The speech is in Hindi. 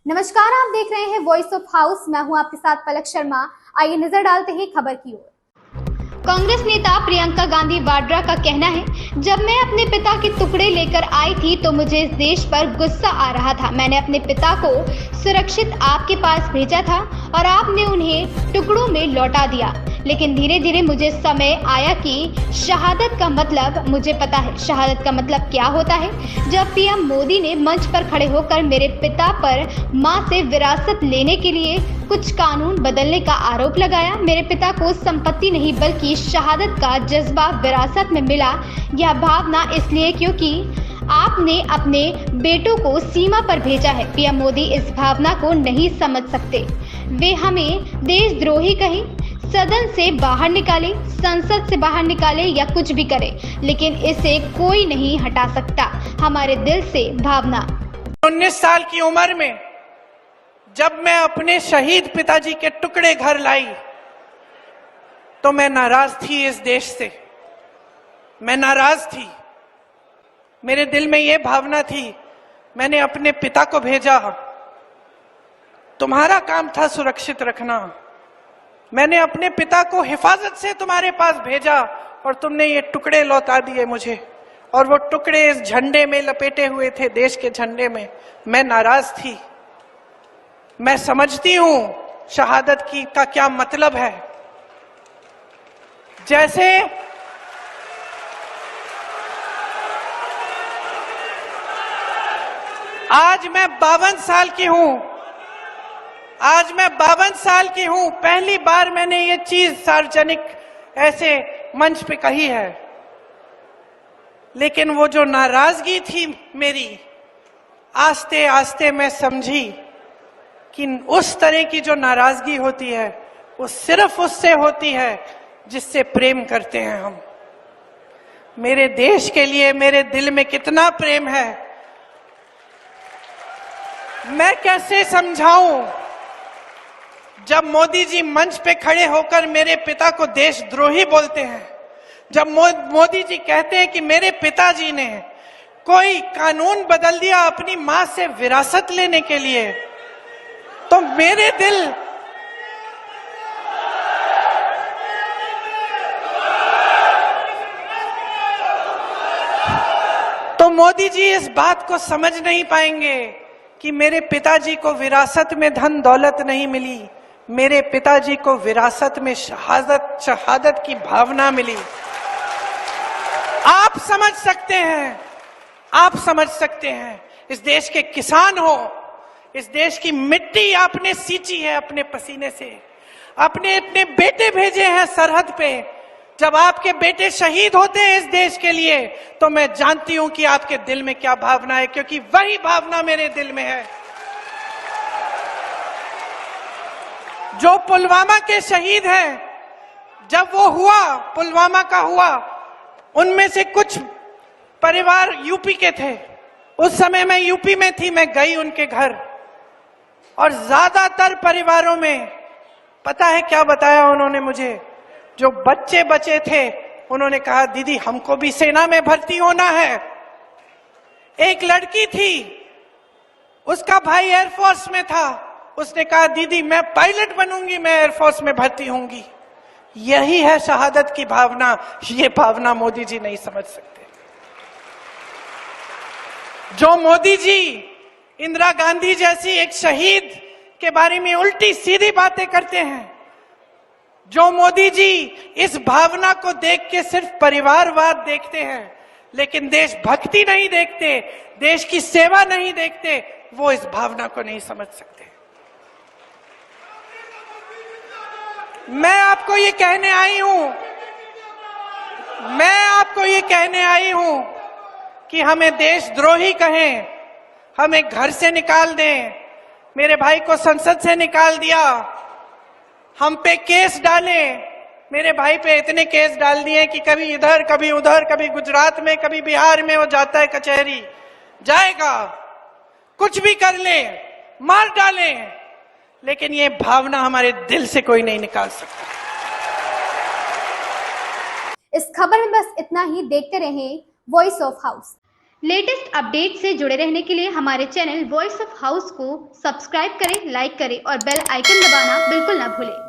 नमस्कार, आप देख रहे हैं वॉइस ऑफ हाउस। मैं हूं आपके साथ पलक शर्मा। आइए नजर डालते हैं खबर की ओर। कांग्रेस नेता प्रियंका गांधी वाड्रा का कहना है, जब मैं अपने पिता के टुकड़े लेकर आई थी तो मुझे इस देश पर गुस्सा आ रहा था। मैंने अपने पिता को सुरक्षित आपके पास भेजा था और आपने उन्हें टुकड़ों में लौटा दिया, लेकिन धीरे धीरे मुझे समय आया कि शहादत का मतलब मुझे पता है। शहादत का मतलब क्या होता है? जब पीएम मोदी ने मंच पर खड़े होकर मेरे पिता पर मां से विरासत लेने के लिए कुछ कानून बदलने का आरोप लगाया, मेरे पिता को संपत्ति नहीं बल्कि शहादत का जज्बा विरासत में मिला। यह भावना इसलिए क्योंकि आपने अपने बेटों को सीमा पर भेजा है। पीएम मोदी इस भावना को नहीं समझ सकते। वे हमें देशद्रोही कहें, सदन से बाहर निकाले, संसद से बाहर निकाले या कुछ भी करे, लेकिन इसे कोई नहीं हटा सकता हमारे दिल से भावना। 19 साल की उम्र में जब मैं अपने शहीद पिताजी के टुकड़े घर लाई तो मैं नाराज थी इस देश से। मैं नाराज थी। मेरे दिल में यह भावना थी, मैंने अपने पिता को भेजा, तुम्हारा काम था सुरक्षित रखना। मैंने अपने पिता को हिफाजत से तुम्हारे पास भेजा और तुमने ये टुकड़े लौटा दिए मुझे, और वो टुकड़े इस झंडे में लपेटे हुए थे, देश के झंडे में। मैं नाराज थी। मैं समझती हूं शहादत की का क्या मतलब है। जैसे आज मैं 52 साल की हूं, आज मैं 52 साल की हूं, पहली बार मैंने ये चीज सार्वजनिक ऐसे मंच पे कही है। लेकिन वो जो नाराजगी थी मेरी, आस्ते आस्ते मैं समझी कि उस तरह की जो नाराजगी होती है वो सिर्फ उससे होती है जिससे प्रेम करते हैं हम। मेरे देश के लिए मेरे दिल में कितना प्रेम है, मैं कैसे समझाऊं। जब मोदी जी मंच पे खड़े होकर मेरे पिता को देशद्रोही बोलते हैं, जब मोदी जी कहते हैं कि मेरे पिताजी ने कोई कानून बदल दिया अपनी मां से विरासत लेने के लिए, तो मेरे दिल तो मोदी जी इस बात को समझ नहीं पाएंगे कि मेरे पिताजी को विरासत में धन दौलत नहीं मिली, मेरे पिताजी को विरासत में शहादत की भावना मिली। आप समझ सकते हैं, आप समझ सकते हैं। इस देश के किसान हो, इस देश की मिट्टी आपने सींची है अपने पसीने से, अपने इतने बेटे भेजे हैं सरहद पे। जब आपके बेटे शहीद होते हैं इस देश के लिए तो मैं जानती हूं कि आपके दिल में क्या भावना है, क्योंकि वही भावना मेरे दिल में है। जो पुलवामा के शहीद हैं, जब वो हुआ, पुलवामा का हुआ, उनमें से कुछ परिवार यूपी के थे। उस समय मैं यूपी में थी, मैं गई उनके घर, और ज्यादातर परिवारों में पता है क्या बताया उन्होंने मुझे? जो बच्चे बचे थे उन्होंने कहा, दीदी हमको भी सेना में भर्ती होना है। एक लड़की थी, उसका भाई एयरफोर्स में था, उसने कहा दीदी मैं पायलट बनूंगी, मैं एयरफोर्स में भर्ती होंगी। यही है शहादत की भावना। ये भावना मोदी जी नहीं समझ सकते। जो मोदी जी इंदिरा गांधी जैसी एक शहीद के बारे में उल्टी सीधी बातें करते हैं, जो मोदी जी इस भावना को देख के सिर्फ परिवारवाद देखते हैं लेकिन देशभक्ति नहीं देखते, देश की सेवा नहीं देखते, वो इस भावना को नहीं समझ सकते। मैं आपको ये कहने आई हूं, मैं आपको ये कहने आई हूं कि हमें देशद्रोही कहें, हमें घर से निकाल दें, मेरे भाई को संसद से निकाल दिया, हम पे केस डाले, मेरे भाई पे इतने केस डाल दिए कि कभी इधर कभी उधर, कभी गुजरात में कभी बिहार में वो जाता है कचहरी, जाएगा, कुछ भी कर ले, मार डाले, लेकिन ये भावना हमारे दिल से कोई नहीं निकाल सकता। इस खबर में बस इतना ही। देखते रहें voice of house. Latest update से जुड़े रहने के लिए हमारे चैनल वॉइस ऑफ हाउस को सब्सक्राइब करें, लाइक करें और बेल आइकन दबाना बिल्कुल ना भूलें।